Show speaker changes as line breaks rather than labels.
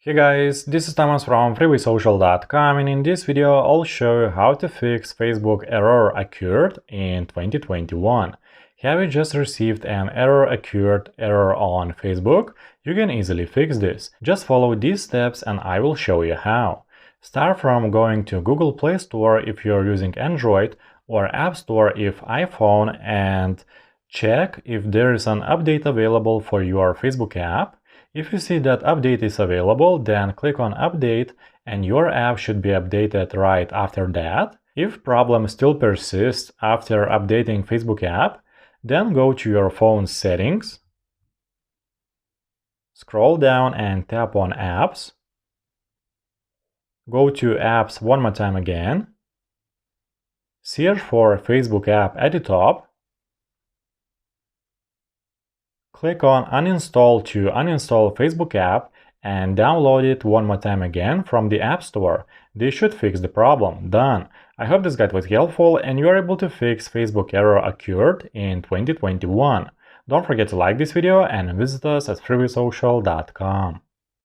Hey guys, this is Thomas from freewaysocial.com, and in this video I'll show you how to fix Facebook error occurred in 2021. Have you just received an error on Facebook? You can easily fix this. Just follow these steps and I will show you how. Start from going to Google Play Store if you're using Android or App Store if iPhone, and check if there is an update available for your Facebook app. If you see that update is available, then click on Update and your app should be updated right after that. If problem still persists after updating Facebook app, then go to your phone's settings, scroll down and tap on Apps. Go to Apps one more time again. Search for Facebook app at the top. Click on Uninstall to uninstall Facebook app and download it one more time again from the App Store. This should fix the problem. Done. I hope this guide was helpful and you are able to fix Facebook error occurred in 2021. Don't forget to like this video and visit us at freewaysocial.com.